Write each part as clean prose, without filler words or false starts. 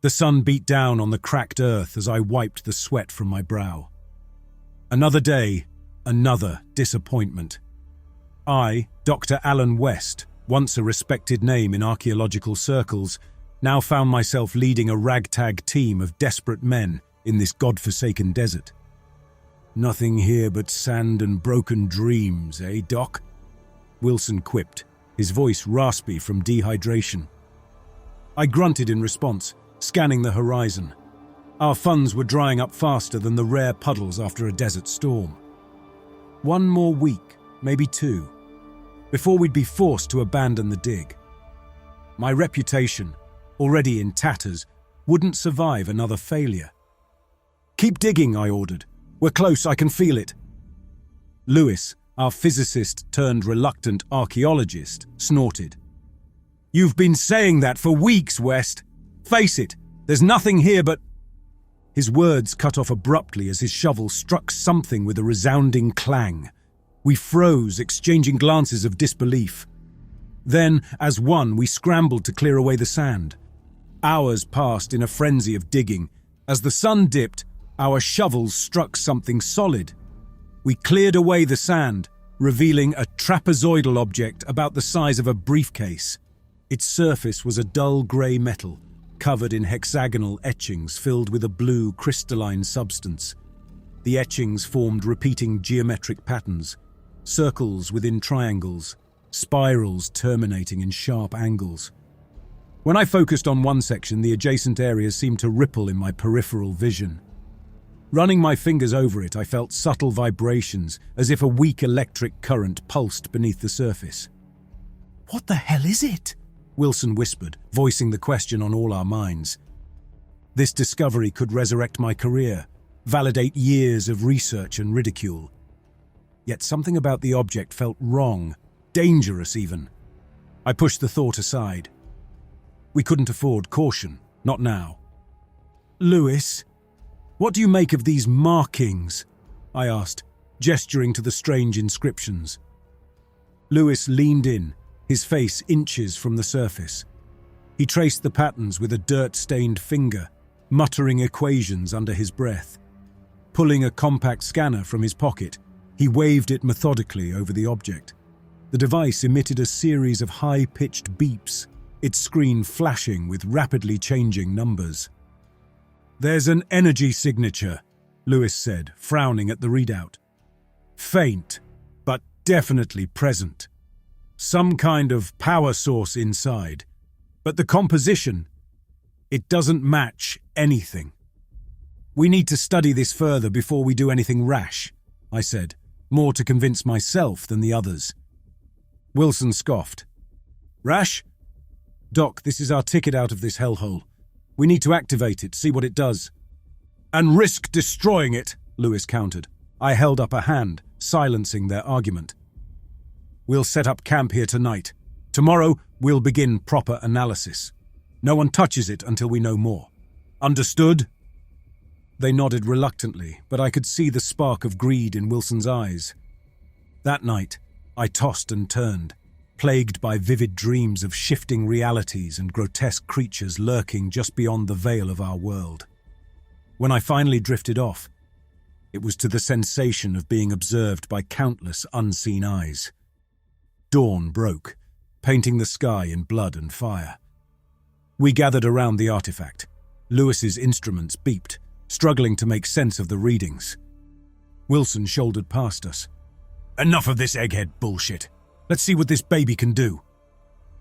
The sun beat down on the cracked earth as I wiped the sweat from my brow. Another day, another disappointment. I, Dr. Alan West, once a respected name in archaeological circles, now found myself leading a ragtag team of desperate men in this godforsaken desert. "Nothing here but sand and broken dreams, eh, Doc?" Wilson quipped, his voice raspy from dehydration. I grunted in response, scanning the horizon. Our funds were drying up faster than the rare puddles after a desert storm. One more week, maybe two, before we'd be forced to abandon the dig. My reputation, already in tatters, wouldn't survive another failure. "Keep digging," I ordered. "We're close, I can feel it." Lewis, our physicist-turned-reluctant archaeologist, snorted. "You've been saying that for weeks, West. Face it, there's nothing here but—" His words cut off abruptly as his shovel struck something with a resounding clang. We froze, exchanging glances of disbelief. Then, as one, we scrambled to clear away the sand. Hours passed in a frenzy of digging. As the sun dipped, our shovels struck something solid. We cleared away the sand, revealing a trapezoidal object about the size of a briefcase. Its surface was a dull grey metal, covered in hexagonal etchings filled with a blue crystalline substance. The etchings formed repeating geometric patterns, circles within triangles, spirals terminating in sharp angles. When I focused on one section, the adjacent areas seemed to ripple in my peripheral vision. Running my fingers over it, I felt subtle vibrations, as if a weak electric current pulsed beneath the surface. "What the hell is it?" Wilson whispered, voicing the question on all our minds. This discovery could resurrect my career, validate years of research and ridicule. Yet something about the object felt wrong, dangerous even. I pushed the thought aside. We couldn't afford caution, not now. "Lewis, what do you make of these markings?" I asked, gesturing to the strange inscriptions. Lewis leaned in, his face inches from the surface. He traced the patterns with a dirt-stained finger, muttering equations under his breath. Pulling a compact scanner from his pocket, he waved it methodically over the object. The device emitted a series of high-pitched beeps, its screen flashing with rapidly changing numbers. "There's an energy signature," Lewis said, frowning at the readout. "Faint, but definitely present. Some kind of power source inside. But the composition, it doesn't match anything." "We need to study this further before we do anything rash," I said, more to convince myself than the others. Wilson scoffed. "Rash? Doc, this is our ticket out of this hellhole. We need to activate it, see what it does." "And risk destroying it," Lewis countered. I held up a hand, silencing their argument. "We'll set up camp here tonight. Tomorrow, we'll begin proper analysis. No one touches it until we know more. Understood?" They nodded reluctantly, but I could see the spark of greed in Wilson's eyes. That night, I tossed and turned, plagued by vivid dreams of shifting realities and grotesque creatures lurking just beyond the veil of our world. When I finally drifted off, it was to the sensation of being observed by countless unseen eyes. Dawn broke, painting the sky in blood and fire. We gathered around the artifact. Lewis's instruments beeped, struggling to make sense of the readings. Wilson shouldered past us. "Enough of this egghead bullshit. Let's see what this baby can do."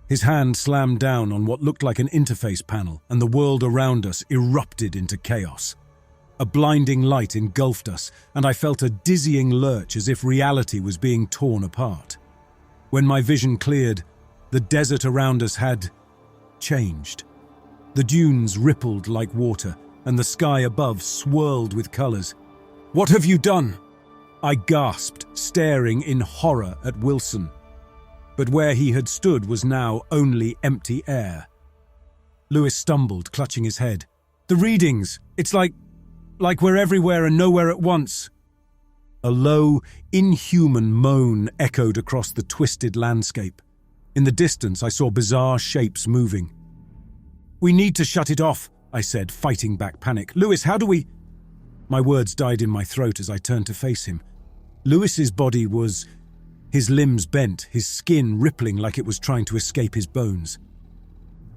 His hand slammed down on what looked like an interface panel, and the world around us erupted into chaos. A blinding light engulfed us, and I felt a dizzying lurch as if reality was being torn apart. When my vision cleared, the desert around us had changed. The dunes rippled like water, and the sky above swirled with colors. "What have you done?" I gasped, staring in horror at Wilson. But where he had stood was now only empty air. Lewis stumbled, clutching his head. "The readings! It's like we're everywhere and nowhere at once." A low, inhuman moan echoed across the twisted landscape. In the distance, I saw bizarre shapes moving. "We need to shut it off," I said, fighting back panic. "Lewis, how do we—" My words died in my throat as I turned to face him. Lewis's body was, his limbs bent, his skin rippling like it was trying to escape his bones.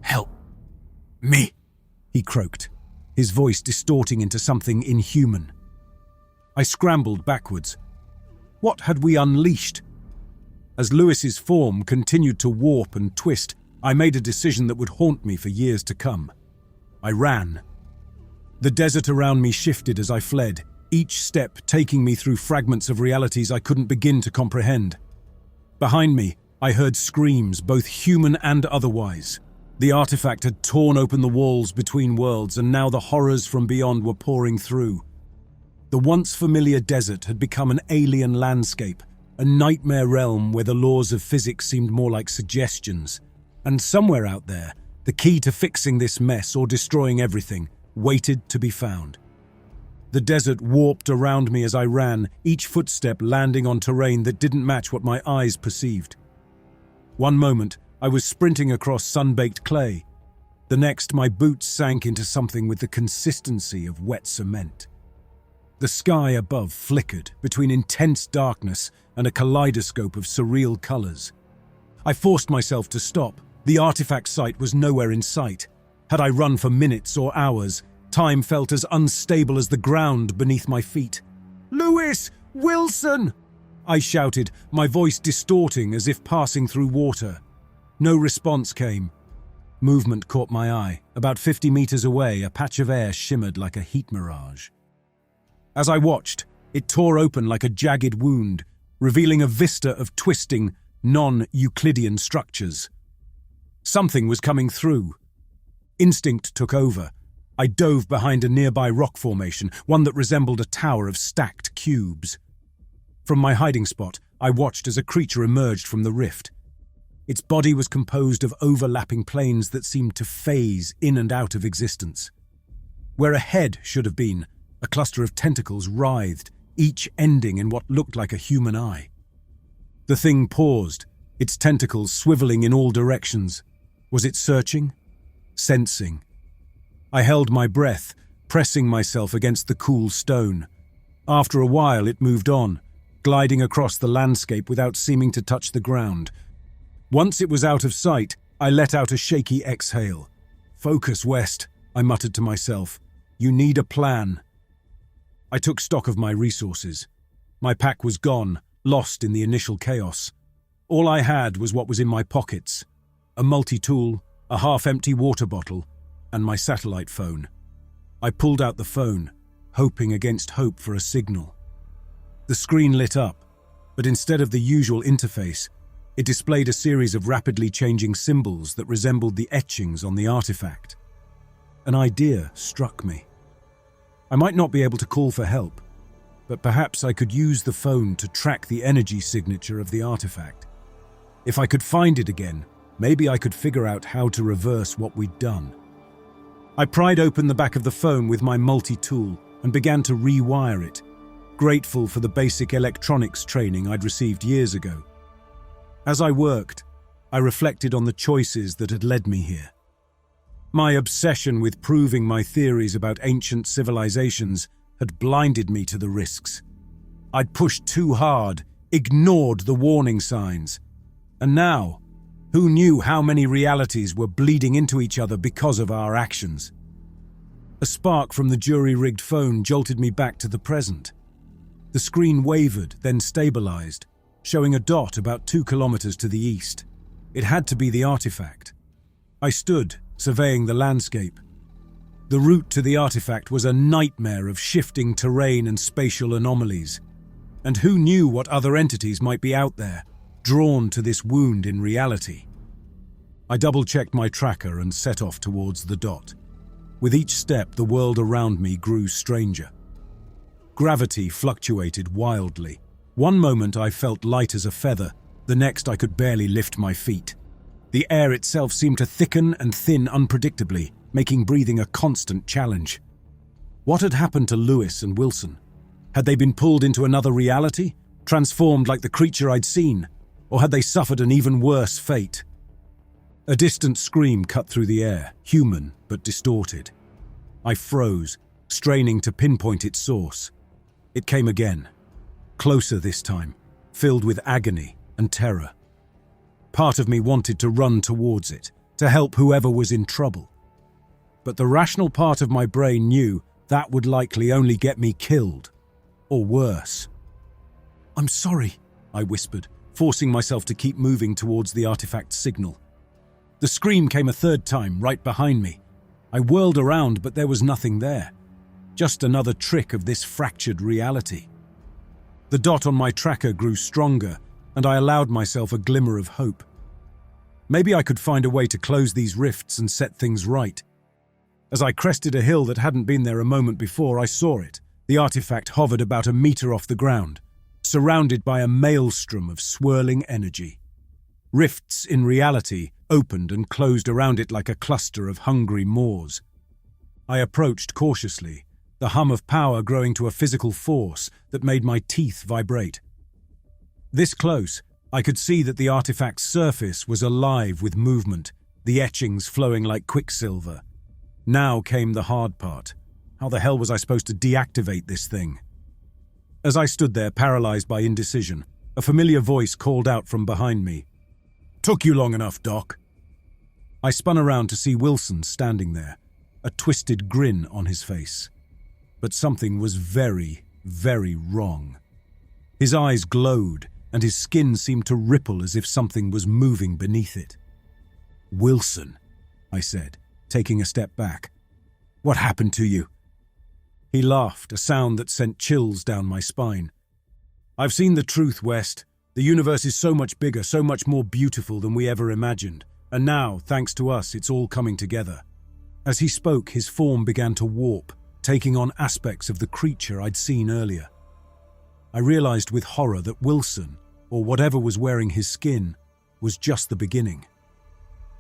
"Help me," he croaked, his voice distorting into something inhuman. I scrambled backwards. What had we unleashed? As Lewis's form continued to warp and twist, I made a decision that would haunt me for years to come. I ran. The desert around me shifted as I fled, each step taking me through fragments of realities I couldn't begin to comprehend. Behind me, I heard screams, both human and otherwise. The artifact had torn open the walls between worlds, and now the horrors from beyond were pouring through. The once familiar desert had become an alien landscape, a nightmare realm where the laws of physics seemed more like suggestions. And somewhere out there, the key to fixing this mess or destroying everything waited to be found. The desert warped around me as I ran, each footstep landing on terrain that didn't match what my eyes perceived. One moment, I was sprinting across sun-baked clay. The next, my boots sank into something with the consistency of wet cement. The sky above flickered between intense darkness and a kaleidoscope of surreal colors. I forced myself to stop. The artifact site was nowhere in sight. Had I run for minutes or hours, time felt as unstable as the ground beneath my feet. "Lewis! Wilson!" I shouted, my voice distorting as if passing through water. No response came. Movement caught my eye. About 50 meters away, a patch of air shimmered like a heat mirage. As I watched, it tore open like a jagged wound, revealing a vista of twisting, non-Euclidean structures. Something was coming through. Instinct took over. I dove behind a nearby rock formation, one that resembled a tower of stacked cubes. From my hiding spot, I watched as a creature emerged from the rift. Its body was composed of overlapping planes that seemed to phase in and out of existence. Where a head should have been, a cluster of tentacles writhed, each ending in what looked like a human eye. The thing paused, its tentacles swiveling in all directions. Was it searching? Sensing? I held my breath, pressing myself against the cool stone. After a while, it moved on, gliding across the landscape without seeming to touch the ground. Once it was out of sight, I let out a shaky exhale. "Focus, West," I muttered to myself. "You need a plan." I took stock of my resources. My pack was gone, lost in the initial chaos. All I had was what was in my pockets: a multi-tool, a half-empty water bottle, and my satellite phone. I pulled out the phone, hoping against hope for a signal. The screen lit up, but instead of the usual interface, it displayed a series of rapidly changing symbols that resembled the etchings on the artifact. An idea struck me. I might not be able to call for help, but perhaps I could use the phone to track the energy signature of the artifact. If I could find it again, maybe I could figure out how to reverse what we'd done. I pried open the back of the phone with my multi-tool and began to rewire it, grateful for the basic electronics training I'd received years ago. As I worked, I reflected on the choices that had led me here. My obsession with proving my theories about ancient civilizations had blinded me to the risks. I'd pushed too hard, ignored the warning signs. And now, who knew how many realities were bleeding into each other because of our actions? A spark from the jury-rigged phone jolted me back to the present. The screen wavered, then stabilized, showing a dot about 2 kilometers to the east. It had to be the artifact. I stood, surveying the landscape. The route to the artifact was a nightmare of shifting terrain and spatial anomalies. And who knew what other entities might be out there, drawn to this wound in reality? I double-checked my tracker and set off towards the dot. With each step, the world around me grew stranger. Gravity fluctuated wildly. One moment I felt light as a feather, the next I could barely lift my feet. The air itself seemed to thicken and thin unpredictably, making breathing a constant challenge. What had happened to Lewis and Wilson? Had they been pulled into another reality, transformed like the creature I'd seen, or had they suffered an even worse fate? A distant scream cut through the air, human but distorted. I froze, straining to pinpoint its source. It came again, closer this time, filled with agony and terror. Part of me wanted to run towards it, to help whoever was in trouble. But the rational part of my brain knew that would likely only get me killed, or worse. "I'm sorry," I whispered, forcing myself to keep moving towards the artifact's signal. The scream came a third time, right behind me. I whirled around, but there was nothing there. Just another trick of this fractured reality. The dot on my tracker grew stronger, and I allowed myself a glimmer of hope. Maybe I could find a way to close these rifts and set things right. As I crested a hill that hadn't been there a moment before, I saw it. The artifact hovered about a meter off the ground, surrounded by a maelstrom of swirling energy. Rifts in reality opened and closed around it like a cluster of hungry maws. I approached cautiously, the hum of power growing to a physical force that made my teeth vibrate. This close, I could see that the artifact's surface was alive with movement, the etchings flowing like quicksilver. Now came the hard part. How the hell was I supposed to deactivate this thing? As I stood there, paralyzed by indecision, a familiar voice called out from behind me. "Took you long enough, Doc." I spun around to see Wilson standing there, a twisted grin on his face. But something was very, very wrong. His eyes glowed, and his skin seemed to ripple as if something was moving beneath it. "Wilson," I said, taking a step back. "What happened to you?" He laughed, a sound that sent chills down my spine. "I've seen the truth, West. The universe is so much bigger, so much more beautiful than we ever imagined. And now, thanks to us, it's all coming together." As he spoke, his form began to warp, taking on aspects of the creature I'd seen earlier. I realized with horror that Wilson, or whatever was wearing his skin, was just the beginning.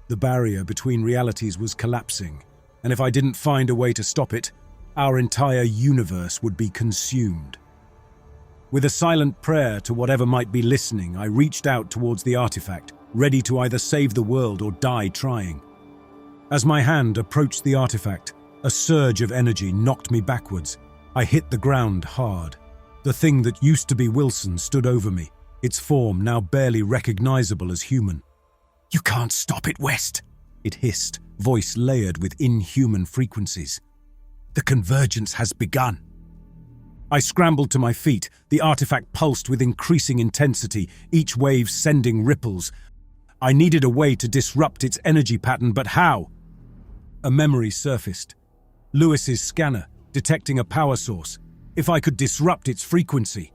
The barrier between realities was collapsing, and if I didn't find a way to stop it, our entire universe would be consumed. With a silent prayer to whatever might be listening, I reached out towards the artifact, ready to either save the world or die trying. As my hand approached the artifact, a surge of energy knocked me backwards. I hit the ground hard. The thing that used to be Wilson stood over me, its form now barely recognizable as human. "You can't stop it, West," it hissed, voice layered with inhuman frequencies. "The convergence has begun." I scrambled to my feet, the artifact pulsed with increasing intensity, each wave sending ripples. I needed a way to disrupt its energy pattern, but how? A memory surfaced. Lewis's scanner, detecting a power source. If I could disrupt its frequency.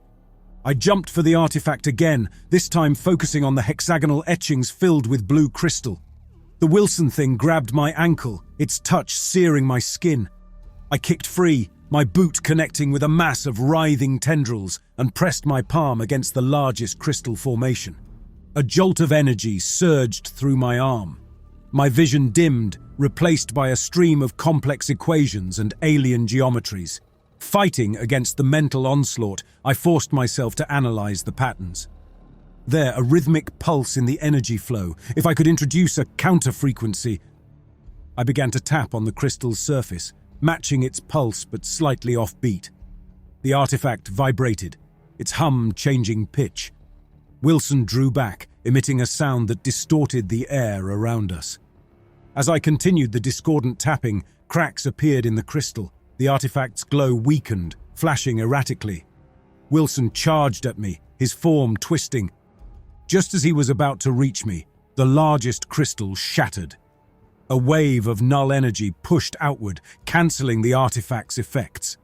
I jumped for the artifact again, this time focusing on the hexagonal etchings filled with blue crystal. The Wilson thing grabbed my ankle, its touch searing my skin. I kicked free, my boot connecting with a mass of writhing tendrils, and pressed my palm against the largest crystal formation. A jolt of energy surged through my arm. My vision dimmed, replaced by a stream of complex equations and alien geometries. Fighting against the mental onslaught, I forced myself to analyze the patterns. There, a rhythmic pulse in the energy flow. If I could introduce a counter-frequency, I began to tap on the crystal's surface, matching its pulse but slightly offbeat. The artifact vibrated, its hum changing pitch. Wilson drew back, emitting a sound that distorted the air around us. As I continued the discordant tapping, cracks appeared in the crystal. The artifact's glow weakened, flashing erratically. Wilson charged at me, his form twisting. Just as he was about to reach me, the largest crystal shattered. A wave of null energy pushed outward, cancelling the artifact's effects.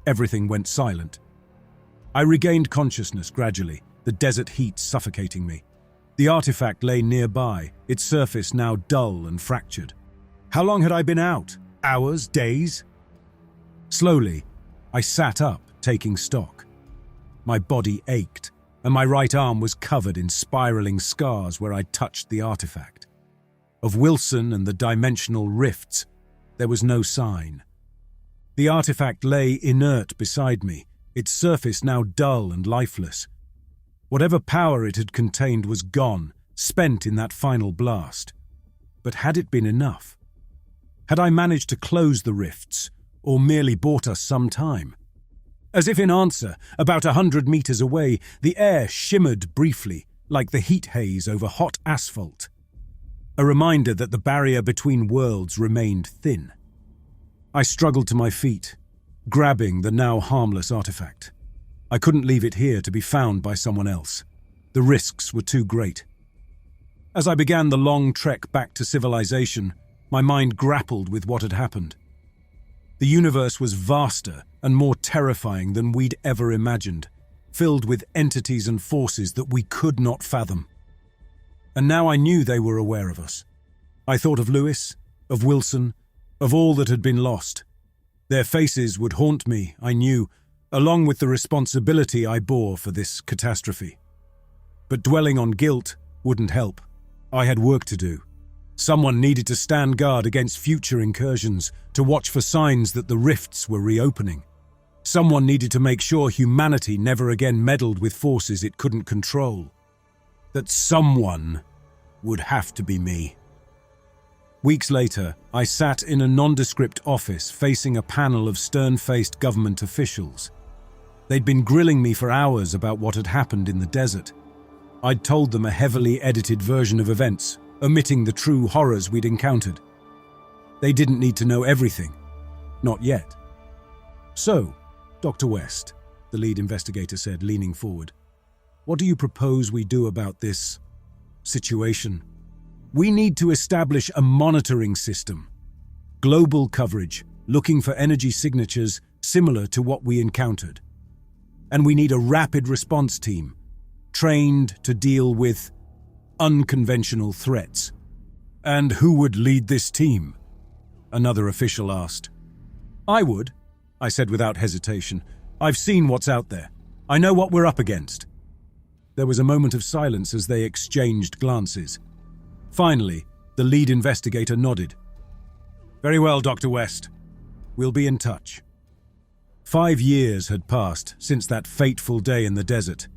Everything went silent. I regained consciousness gradually, the desert heat suffocating me. The artifact lay nearby, its surface now dull and fractured. How long had I been out? Hours? Days? Slowly, I sat up, taking stock. My body ached, and my right arm was covered in spiraling scars where I'd touched the artifact. Of Wilson and the dimensional rifts, there was no sign. The artifact lay inert beside me, its surface now dull and lifeless. Whatever power it had contained was gone, spent in that final blast. But had it been enough? Had I managed to close the rifts, or merely bought us some time? As if in answer, about 100 meters away, the air shimmered briefly, like the heat haze over hot asphalt. A reminder that the barrier between worlds remained thin. I struggled to my feet, grabbing the now harmless artifact. I couldn't leave it here to be found by someone else. The risks were too great. As I began the long trek back to civilization, my mind grappled with what had happened. The universe was vaster and more terrifying than we'd ever imagined, filled with entities and forces that we could not fathom. And now I knew they were aware of us. I thought of Lewis, of Wilson, of all that had been lost. Their faces would haunt me, I knew, along with the responsibility I bore for this catastrophe. But dwelling on guilt wouldn't help. I had work to do. Someone needed to stand guard against future incursions, to watch for signs that the rifts were reopening. Someone needed to make sure humanity never again meddled with forces it couldn't control. That someone would have to be me. Weeks later, I sat in a nondescript office facing a panel of stern-faced government officials. They'd been grilling me for hours about what had happened in the desert. I'd told them a heavily edited version of events, omitting the true horrors we'd encountered. They didn't need to know everything. Not yet. So, Dr. West, the lead investigator said, leaning forward, what do you propose we do about this situation? We need to establish a monitoring system. Global coverage, looking for energy signatures similar to what we encountered. And we need a rapid response team, trained to deal with unconventional threats. And who would lead this team? Another official asked. I would, I said without hesitation. I've seen what's out there. I know what we're up against. There was a moment of silence as they exchanged glances. Finally, the lead investigator nodded. Very well, Dr. West. We'll be in touch. 5 years had passed since that fateful day in the desert.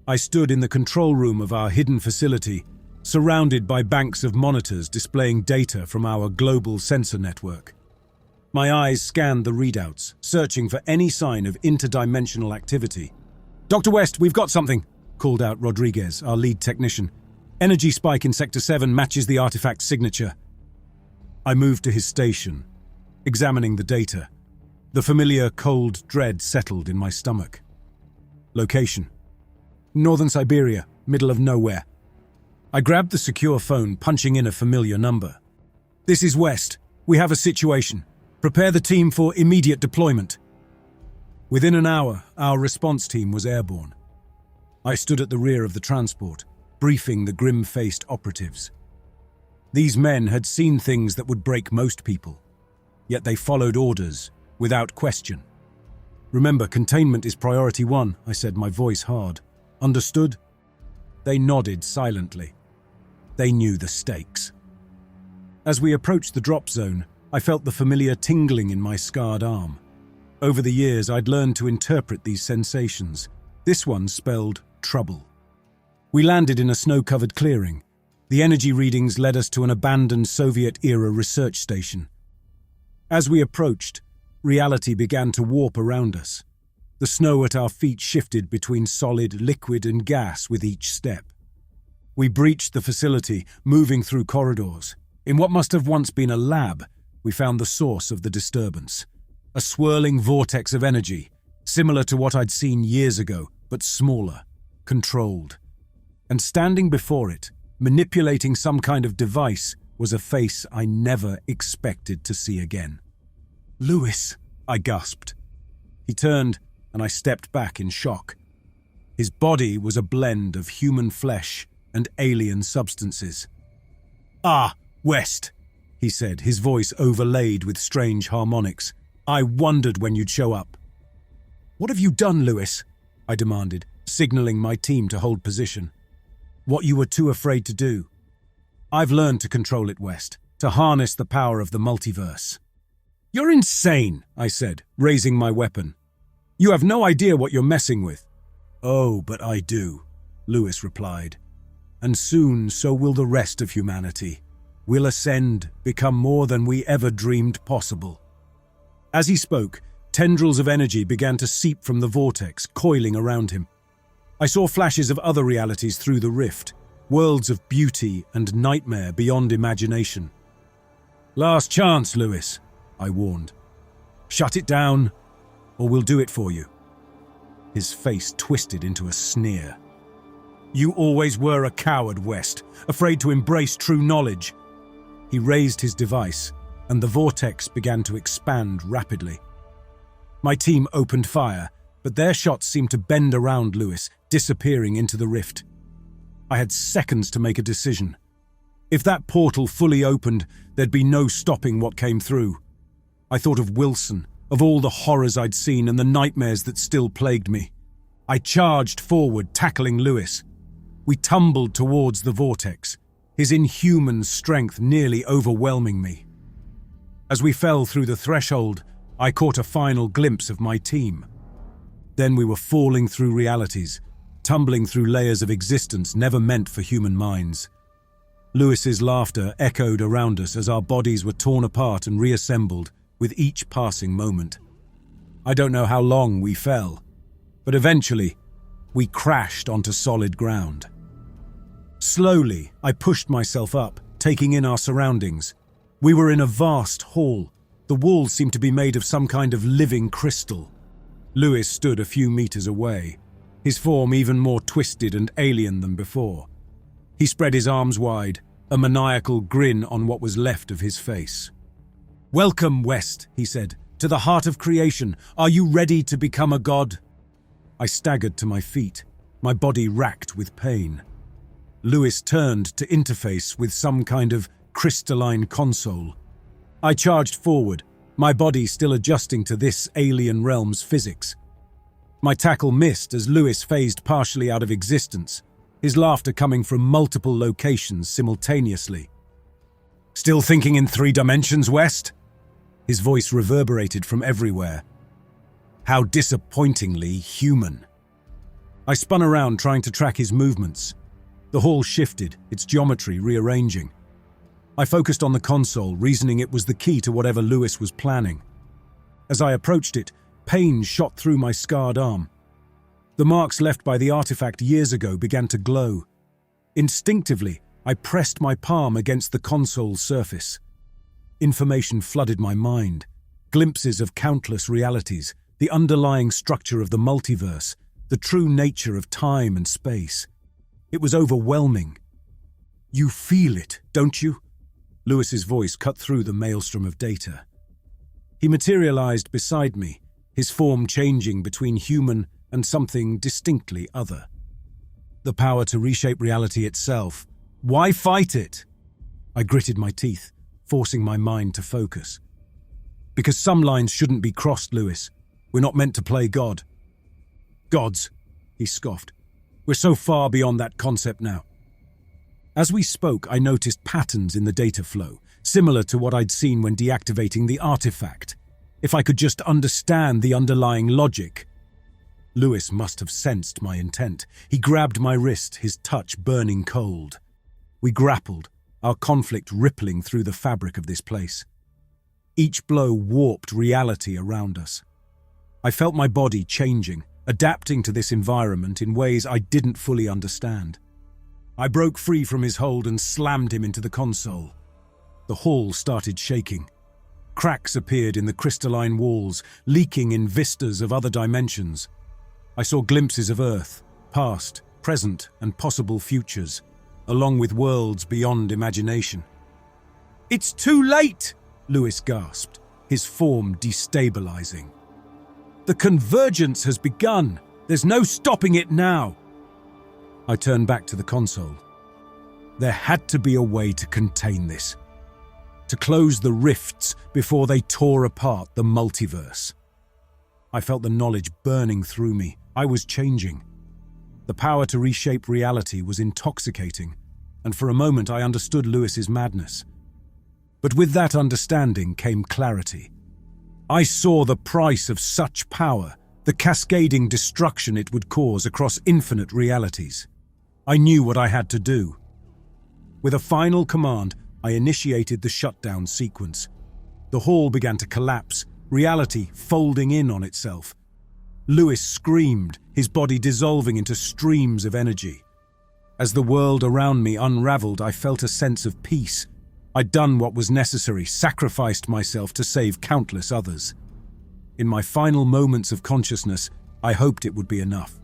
I stood in the control room of our hidden facility, surrounded by banks of monitors displaying data from our global sensor network. My eyes scanned the readouts, searching for any sign of interdimensional activity. Dr. West, we've got something, called out Rodriguez, our lead technician. Energy spike in Sector 7 matches the artifact's signature. I moved to his station, examining the data. The familiar cold dread settled in my stomach. Location: Northern Siberia, middle of nowhere. I grabbed the secure phone, punching in a familiar number. This is West. We have a situation. Prepare the team for immediate deployment. Within an hour, our response team was airborne. I stood at the rear of the transport, briefing the grim-faced operatives. These men had seen things that would break most people, yet they followed orders without question. Remember, containment is priority 1, I said, my voice hard. Understood? They nodded silently. They knew the stakes. As we approached the drop zone, I felt the familiar tingling in my scarred arm. Over the years, I'd learned to interpret these sensations. This one spelled trouble. We landed in a snow-covered clearing. The energy readings led us to an abandoned Soviet-era research station. As we approached, reality began to warp around us. The snow at our feet shifted between solid, liquid, and gas with each step. We breached the facility, moving through corridors. In what must have once been a lab, we found the source of the disturbance. A swirling vortex of energy, similar to what I'd seen years ago, but smaller, controlled. And standing before it, manipulating some kind of device, was a face I never expected to see again. Lewis, I gasped. He turned, and I stepped back in shock. His body was a blend of human flesh and alien substances. Ah, West, he said, his voice overlaid with strange harmonics. I wondered when you'd show up. What have you done, Lewis? I demanded, signaling my team to hold position. What you were too afraid to do. I've learned to control it, West, to harness the power of the multiverse. You're insane, I said, raising my weapon. You have no idea what you're messing with. Oh, but I do, Lewis replied. And soon so will the rest of humanity. We'll ascend, become more than we ever dreamed possible." As he spoke, tendrils of energy began to seep from the vortex, coiling around him. I saw flashes of other realities through the rift, worlds of beauty and nightmare beyond imagination. "Last chance, Lewis," I warned. "Shut it down, or we'll do it for you." His face twisted into a sneer. "You always were a coward, West, afraid to embrace true knowledge." He raised his device, and the vortex began to expand rapidly. My team opened fire, but their shots seemed to bend around Lewis, disappearing into the rift. I had seconds to make a decision. If that portal fully opened, there'd be no stopping what came through. I thought of Wilson, of all the horrors I'd seen and the nightmares that still plagued me. I charged forward, tackling Lewis. We tumbled towards the vortex, his inhuman strength nearly overwhelming me. As we fell through the threshold, I caught a final glimpse of my team. Then we were falling through realities, tumbling through layers of existence never meant for human minds. Lewis's laughter echoed around us as our bodies were torn apart and reassembled with each passing moment. I don't know how long we fell, but eventually, we crashed onto solid ground. Slowly, I pushed myself up, taking in our surroundings. We were in a vast hall. The walls seemed to be made of some kind of living crystal. Lewis stood a few meters away, his form even more twisted and alien than before. He spread his arms wide, a maniacal grin on what was left of his face. "Welcome, West," he said, "to the heart of creation. Are you ready to become a god?" I staggered to my feet, my body racked with pain. Lewis turned to interface with some kind of crystalline console. I charged forward, my body still adjusting to this alien realm's physics. My tackle missed as Lewis phased partially out of existence, his laughter coming from multiple locations simultaneously. "Still thinking in 3 dimensions, West?" His voice reverberated from everywhere. How disappointingly human. I spun around trying to track his movements. The hall shifted, its geometry rearranging. I focused on the console, reasoning it was the key to whatever Lewis was planning. As I approached it, pain shot through my scarred arm. The marks left by the artifact years ago began to glow. Instinctively, I pressed my palm against the console's surface. Information flooded my mind, glimpses of countless realities, the underlying structure of the multiverse, the true nature of time and space. It was overwhelming. "You feel it, don't you?" Lewis's voice cut through the maelstrom of data. He materialized beside me, his form changing between human and something distinctly other. The power to reshape reality itself. Why fight it? I gritted my teeth, forcing my mind to focus. Because some lines shouldn't be crossed, Lewis. We're not meant to play God. Gods, he scoffed. We're so far beyond that concept now. As we spoke, I noticed patterns in the data flow, similar to what I'd seen when deactivating the artifact. If I could just understand the underlying logic. Lewis must have sensed my intent. He grabbed my wrist, his touch burning cold. We grappled, our conflict rippling through the fabric of this place. Each blow warped reality around us. I felt my body changing, adapting to this environment in ways I didn't fully understand. I broke free from his hold and slammed him into the console. The hall started shaking. Cracks appeared in the crystalline walls, leaking in vistas of other dimensions. I saw glimpses of Earth, past, present, and possible futures, along with worlds beyond imagination. "It's too late!" Lewis gasped, his form destabilizing. "The convergence has begun. There's no stopping it now." I turned back to the console. There had to be a way to contain this, to close the rifts before they tore apart the multiverse. I felt the knowledge burning through me. I was changing. The power to reshape reality was intoxicating, and for a moment I understood Lewis's madness. But with that understanding came clarity. I saw the price of such power, the cascading destruction it would cause across infinite realities. I knew what I had to do. With a final command, I initiated the shutdown sequence. The hall began to collapse, reality folding in on itself. Lewis screamed, his body dissolving into streams of energy. As the world around me unraveled, I felt a sense of peace. I'd done what was necessary, sacrificed myself to save countless others. In my final moments of consciousness, I hoped it would be enough.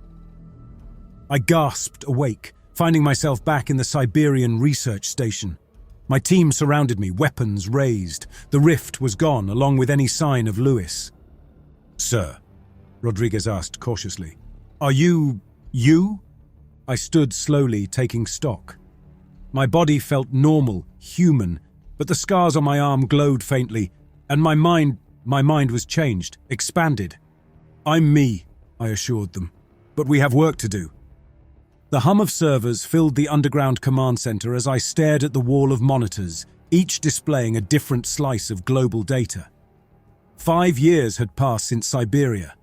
I gasped awake, finding myself back in the Siberian research station. My team surrounded me, weapons raised. The rift was gone, along with any sign of Lewis. "Sir," Rodriguez asked cautiously, "are you?" I stood slowly, taking stock. My body felt normal, human, but the scars on my arm glowed faintly, and my mind was changed, expanded. "I'm me," I assured them, "but we have work to do." The hum of servers filled the underground command center as I stared at the wall of monitors, each displaying a different slice of global data. 5 years had passed since Siberia.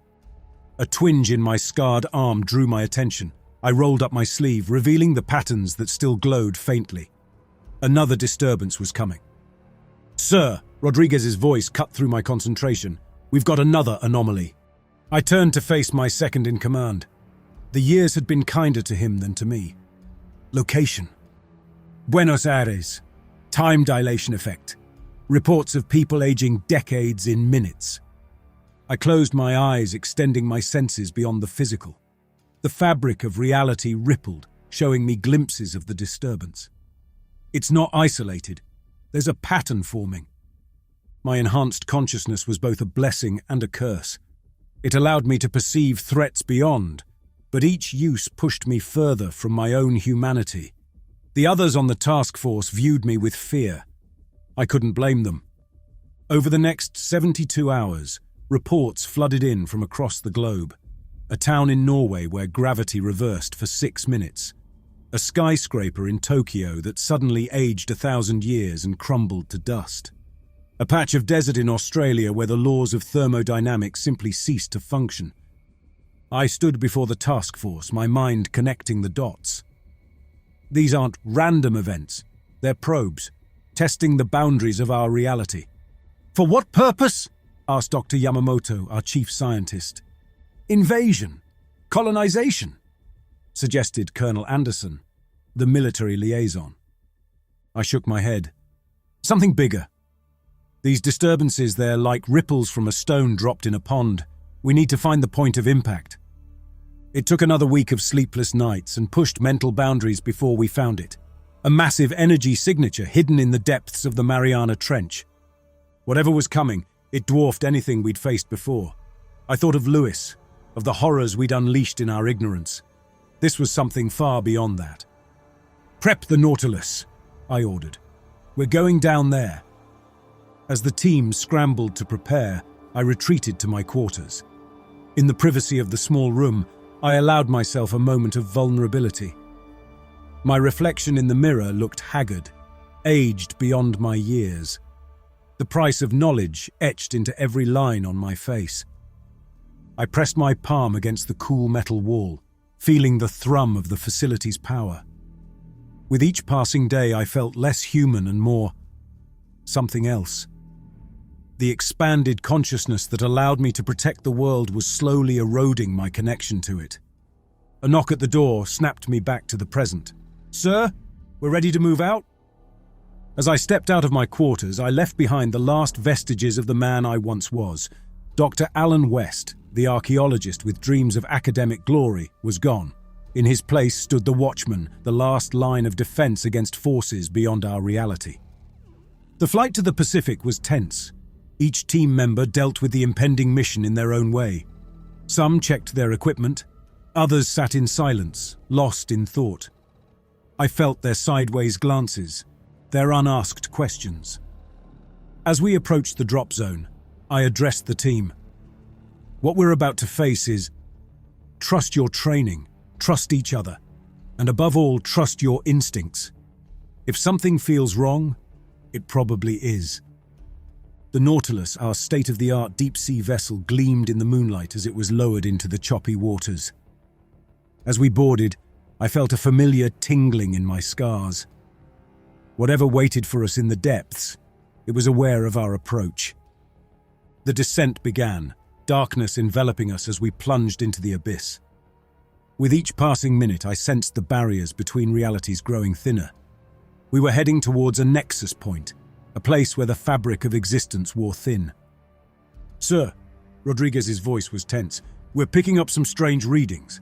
A twinge in my scarred arm drew my attention. I rolled up my sleeve, revealing the patterns that still glowed faintly. Another disturbance was coming. "Sir," Rodriguez's voice cut through my concentration, "we've got another anomaly." I turned to face my second-in-command. The years had been kinder to him than to me. Location: Buenos Aires. Time dilation effect. Reports of people aging decades in minutes. I closed my eyes, extending my senses beyond the physical. The fabric of reality rippled, showing me glimpses of the disturbance. It's not isolated. There's a pattern forming. My enhanced consciousness was both a blessing and a curse. It allowed me to perceive threats beyond, but each use pushed me further from my own humanity. The others on the task force viewed me with fear. I couldn't blame them. Over the next 72 hours, reports flooded in from across the globe. A town in Norway where gravity reversed for 6 minutes. A skyscraper in Tokyo that suddenly aged 1,000 years and crumbled to dust. A patch of desert in Australia where the laws of thermodynamics simply ceased to function. I stood before the task force, my mind connecting the dots. These aren't random events. They're probes, testing the boundaries of our reality. "For what purpose?" asked Dr. Yamamoto, our chief scientist. "Invasion, colonization," suggested Colonel Anderson, the military liaison. I shook my head. "Something bigger. These disturbances, they're like ripples from a stone dropped in a pond. We need to find the point of impact." It took another week of sleepless nights and pushed mental boundaries before we found it. A massive energy signature hidden in the depths of the Mariana Trench. Whatever was coming, it dwarfed anything we'd faced before. I thought of Lewis, of the horrors we'd unleashed in our ignorance. This was something far beyond that. "Prep the Nautilus," I ordered. "We're going down there." As the team scrambled to prepare, I retreated to my quarters. In the privacy of the small room, I allowed myself a moment of vulnerability. My reflection in the mirror looked haggard, aged beyond my years. The price of knowledge etched into every line on my face. I pressed my palm against the cool metal wall, feeling the thrum of the facility's power. With each passing day, I felt less human and more something else. The expanded consciousness that allowed me to protect the world was slowly eroding my connection to it. A knock at the door snapped me back to the present. "Sir, we're ready to move out?" As I stepped out of my quarters, I left behind the last vestiges of the man I once was. Dr. Alan West, the archaeologist with dreams of academic glory, was gone. In his place stood the Watchman, the last line of defense against forces beyond our reality. The flight to the Pacific was tense. Each team member dealt with the impending mission in their own way. Some checked their equipment, others sat in silence, lost in thought. I felt their sideways glances, their unasked questions. As we approached the drop zone, I addressed the team. "What we're about to face is trust your training, trust each other, and above all, trust your instincts. If something feels wrong, it probably is." The Nautilus, our state-of-the-art deep-sea vessel, gleamed in the moonlight as it was lowered into the choppy waters. As we boarded, I felt a familiar tingling in my scars. Whatever waited for us in the depths, it was aware of our approach. The descent began, darkness enveloping us as we plunged into the abyss. With each passing minute, I sensed the barriers between realities growing thinner. We were heading towards a nexus point, a place where the fabric of existence wore thin. "Sir," Rodriguez's voice was tense, "we're picking up some strange readings."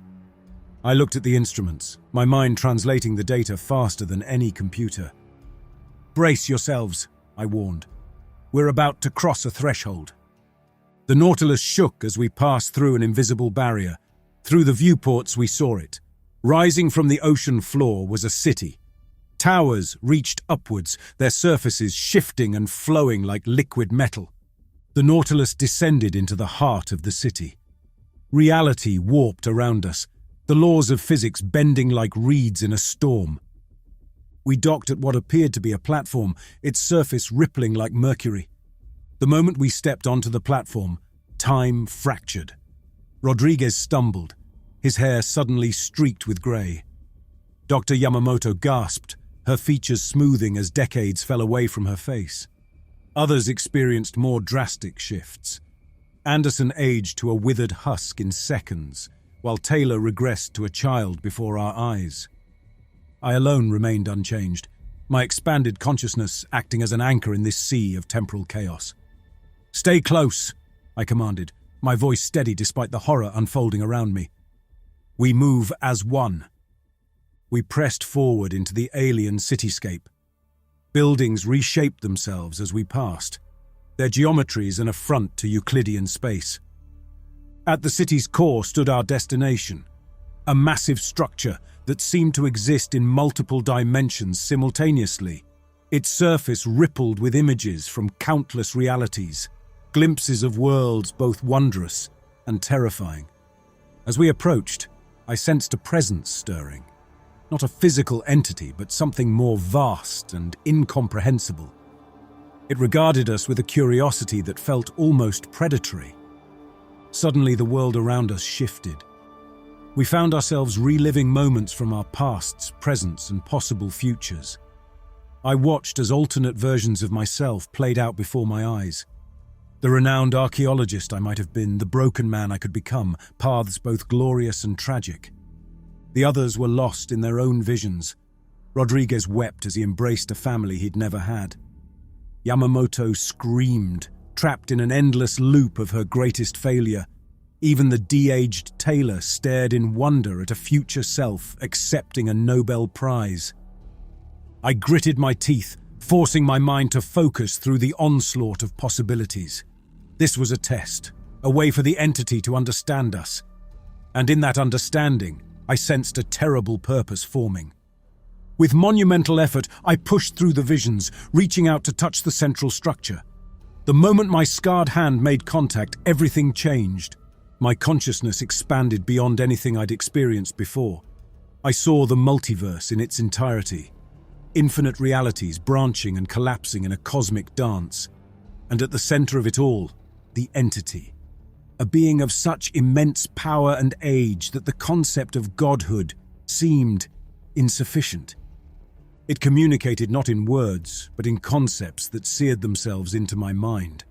I looked at the instruments, my mind translating the data faster than any computer. "Brace yourselves," I warned. "We're about to cross a threshold." The Nautilus shook as we passed through an invisible barrier. Through the viewports we saw it. Rising from the ocean floor was a city. Towers reached upwards, their surfaces shifting and flowing like liquid metal. The Nautilus descended into the heart of the city. Reality warped around us, the laws of physics bending like reeds in a storm. We docked at what appeared to be a platform, its surface rippling like mercury. The moment we stepped onto the platform, time fractured. Rodriguez stumbled, his hair suddenly streaked with grey. Dr. Yamamoto gasped, her features smoothing as decades fell away from her face. Others experienced more drastic shifts. Anderson aged to a withered husk in seconds, while Taylor regressed to a child before our eyes. I alone remained unchanged, my expanded consciousness acting as an anchor in this sea of temporal chaos. "Stay close," I commanded, my voice steady despite the horror unfolding around me. "We move as one." We pressed forward into the alien cityscape. Buildings reshaped themselves as we passed, their geometries an affront to Euclidean space. At the city's core stood our destination, a massive structure that seemed to exist in multiple dimensions simultaneously. Its surface rippled with images from countless realities, glimpses of worlds both wondrous and terrifying. As we approached, I sensed a presence stirring. Not a physical entity, but something more vast and incomprehensible. It regarded us with a curiosity that felt almost predatory. Suddenly, the world around us shifted. We found ourselves reliving moments from our pasts, presents, and possible futures. I watched as alternate versions of myself played out before my eyes. The renowned archaeologist I might have been, the broken man I could become, paths both glorious and tragic. The others were lost in their own visions. Rodriguez wept as he embraced a family he'd never had. Yamamoto screamed, trapped in an endless loop of her greatest failure. Even the de-aged Taylor stared in wonder at a future self accepting a Nobel Prize. I gritted my teeth, forcing my mind to focus through the onslaught of possibilities. This was a test, a way for the entity to understand us. And in that understanding, I sensed a terrible purpose forming. With monumental effort, I pushed through the visions, reaching out to touch the central structure. The moment my scarred hand made contact, everything changed. My consciousness expanded beyond anything I'd experienced before. I saw the multiverse in its entirety. Infinite realities branching and collapsing in a cosmic dance. And at the center of it all, the entity. A being of such immense power and age that the concept of godhood seemed insufficient. It communicated not in words, but in concepts that seared themselves into my mind.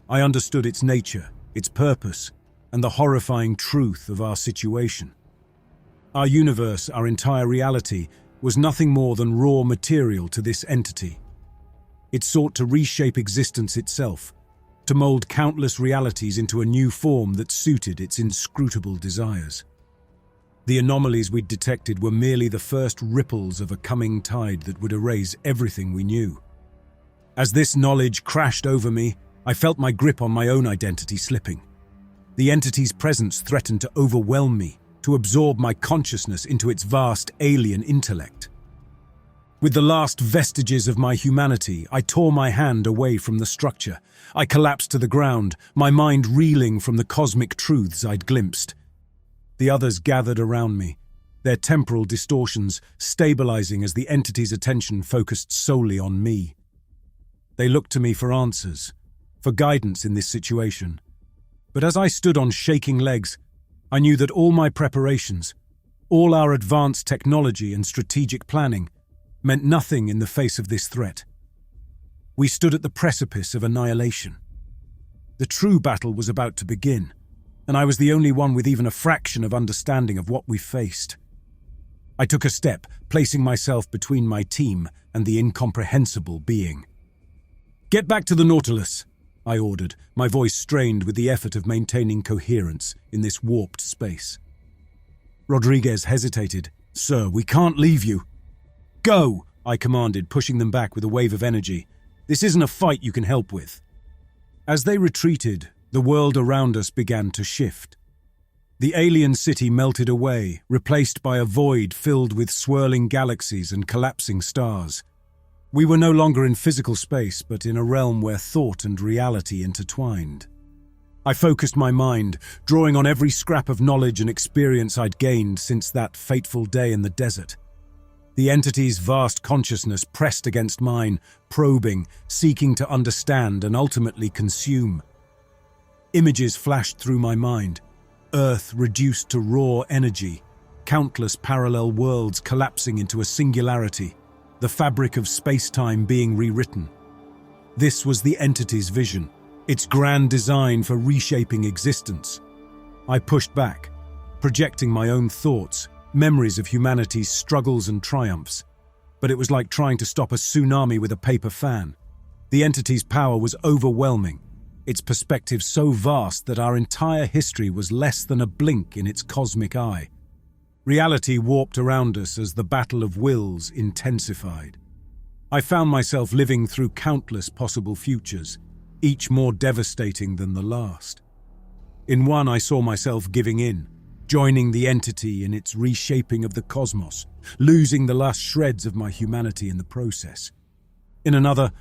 I understood its nature, its purpose, and the horrifying truth of our situation. Our universe, our entire reality, was nothing more than raw material to this entity. It sought to reshape existence itself, to mold countless realities into a new form that suited its inscrutable desires. The anomalies we'd detected were merely the first ripples of a coming tide that would erase everything we knew. As this knowledge crashed over me, I felt my grip on my own identity slipping. The entity's presence threatened to overwhelm me, to absorb my consciousness into its vast alien intellect. With the last vestiges of my humanity, I tore my hand away from the structure. I collapsed to the ground, my mind reeling from the cosmic truths I'd glimpsed. The others gathered around me, their temporal distortions stabilizing as the entity's attention focused solely on me. They looked to me for answers, for guidance in this situation. But as I stood on shaking legs, I knew that all my preparations, all our advanced technology and strategic planning, meant nothing in the face of this threat. We stood at the precipice of annihilation. The true battle was about to begin, and I was the only one with even a fraction of understanding of what we faced. I took a step, placing myself between my team and the incomprehensible being. "Get back to the Nautilus," I ordered, my voice strained with the effort of maintaining coherence in this warped space. Rodriguez hesitated. "Sir, we can't leave you." "Go," I commanded, pushing them back with a wave of energy. "This isn't a fight you can help with." As they retreated, the world around us began to shift. The alien city melted away, replaced by a void filled with swirling galaxies and collapsing stars. We were no longer in physical space, but in a realm where thought and reality intertwined. I focused my mind, drawing on every scrap of knowledge and experience I'd gained since that fateful day in the desert. The entity's vast consciousness pressed against mine, probing, seeking to understand and ultimately consume. Images flashed through my mind. Earth reduced to raw energy, countless parallel worlds collapsing into a singularity, the fabric of space-time being rewritten. This was the entity's vision, its grand design for reshaping existence. I pushed back, projecting my own thoughts, memories of humanity's struggles and triumphs. But it was like trying to stop a tsunami with a paper fan. The entity's power was overwhelming, its perspective so vast that our entire history was less than a blink in its cosmic eye. Reality warped around us as the battle of wills intensified. I found myself living through countless possible futures, each more devastating than the last. In one, I saw myself giving in, joining the entity in its reshaping of the cosmos, losing the last shreds of my humanity in the process. In another,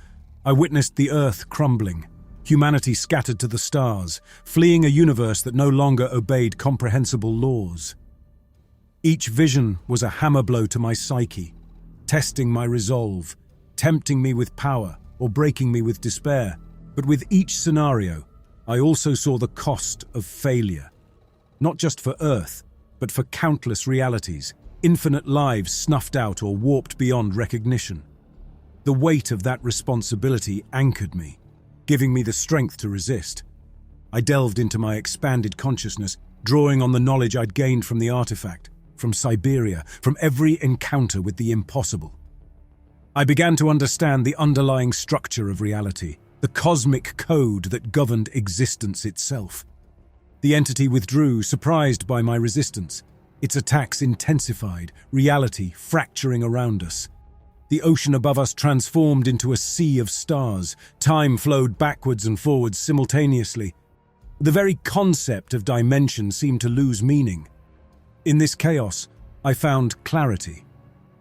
I witnessed the Earth crumbling, humanity scattered to the stars, fleeing a universe that no longer obeyed comprehensible laws. Each vision was a hammer blow to my psyche, testing my resolve, tempting me with power or breaking me with despair. But with each scenario, I also saw the cost of failure. Not just for Earth, but for countless realities, infinite lives snuffed out or warped beyond recognition. The weight of that responsibility anchored me, giving me the strength to resist. I delved into my expanded consciousness, drawing on the knowledge I'd gained from the artifact, from Siberia, from every encounter with the impossible. I began to understand the underlying structure of reality, the cosmic code that governed existence itself. The entity withdrew, surprised by my resistance. Its attacks intensified, reality fracturing around us. The ocean above us transformed into a sea of stars. Time flowed backwards and forwards simultaneously. The very concept of dimension seemed to lose meaning. In this chaos, I found clarity.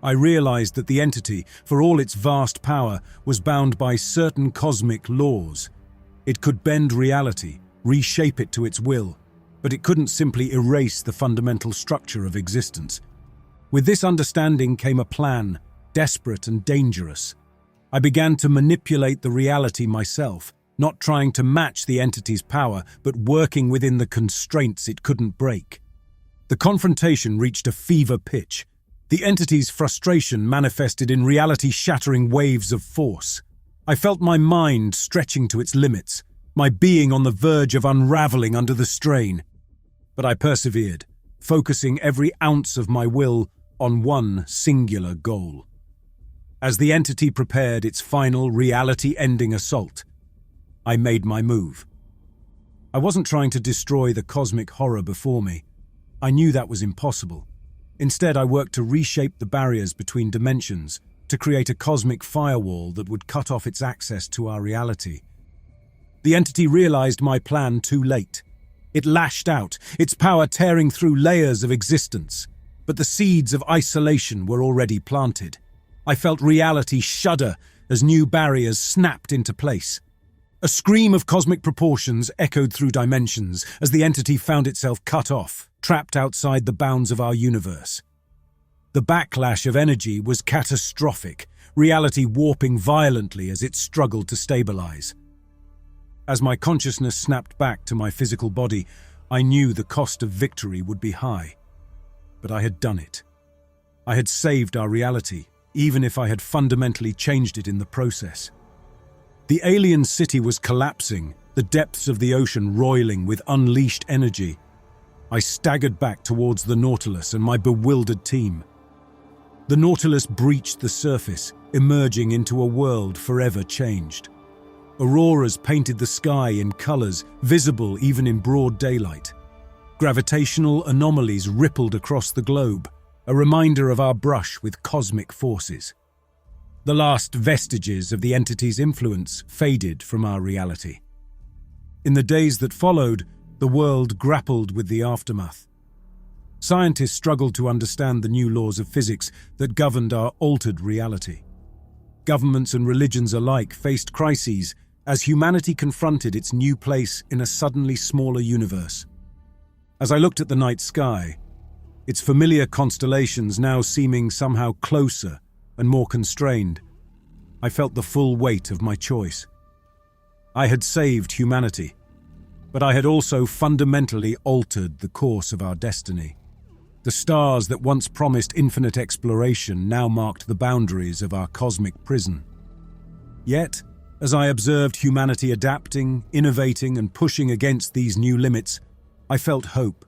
I realized that the entity, for all its vast power, was bound by certain cosmic laws. It could bend reality, reshape it to its will, but it couldn't simply erase the fundamental structure of existence. With this understanding came a plan, desperate and dangerous. I began to manipulate the reality myself, not trying to match the entity's power, but working within the constraints it couldn't break. The confrontation reached a fever pitch. The entity's frustration manifested in reality-shattering waves of force. I felt my mind stretching to its limits, my being on the verge of unraveling under the strain. But I persevered, focusing every ounce of my will on one singular goal. As the entity prepared its final reality-ending assault, I made my move. I wasn't trying to destroy the cosmic horror before me. I knew that was impossible. Instead, I worked to reshape the barriers between dimensions, to create a cosmic firewall that would cut off its access to our reality. The entity realized my plan too late. It lashed out, its power tearing through layers of existence. But the seeds of isolation were already planted. I felt reality shudder as new barriers snapped into place. A scream of cosmic proportions echoed through dimensions as the entity found itself cut off, trapped outside the bounds of our universe. The backlash of energy was catastrophic, reality warping violently as it struggled to stabilize. As my consciousness snapped back to my physical body, I knew the cost of victory would be high. But I had done it. I had saved our reality, even if I had fundamentally changed it in the process. The alien city was collapsing, the depths of the ocean roiling with unleashed energy. I staggered back towards the Nautilus and my bewildered team. The Nautilus breached the surface, emerging into a world forever changed. Auroras painted the sky in colors visible even in broad daylight. Gravitational anomalies rippled across the globe, a reminder of our brush with cosmic forces. The last vestiges of the entity's influence faded from our reality. In the days that followed, the world grappled with the aftermath. Scientists struggled to understand the new laws of physics that governed our altered reality. Governments and religions alike faced crises as humanity confronted its new place in a suddenly smaller universe. As I looked at the night sky, its familiar constellations now seeming somehow closer and more constrained, I felt the full weight of my choice. I had saved humanity, but I had also fundamentally altered the course of our destiny. The stars that once promised infinite exploration now marked the boundaries of our cosmic prison. Yet, as I observed humanity adapting, innovating, and pushing against these new limits, I felt hope.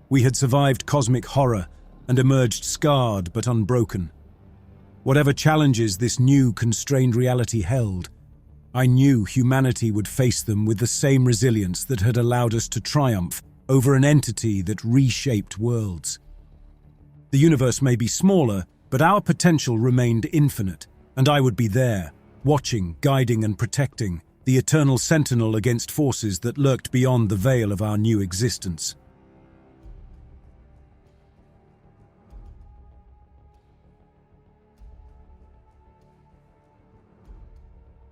We had survived cosmic horror and emerged scarred but unbroken. Whatever challenges this new, constrained reality held, I knew humanity would face them with the same resilience that had allowed us to triumph over an entity that reshaped worlds. The universe may be smaller, but our potential remained infinite, and I would be there, watching, guiding, and protecting, the eternal sentinel against forces that lurked beyond the veil of our new existence.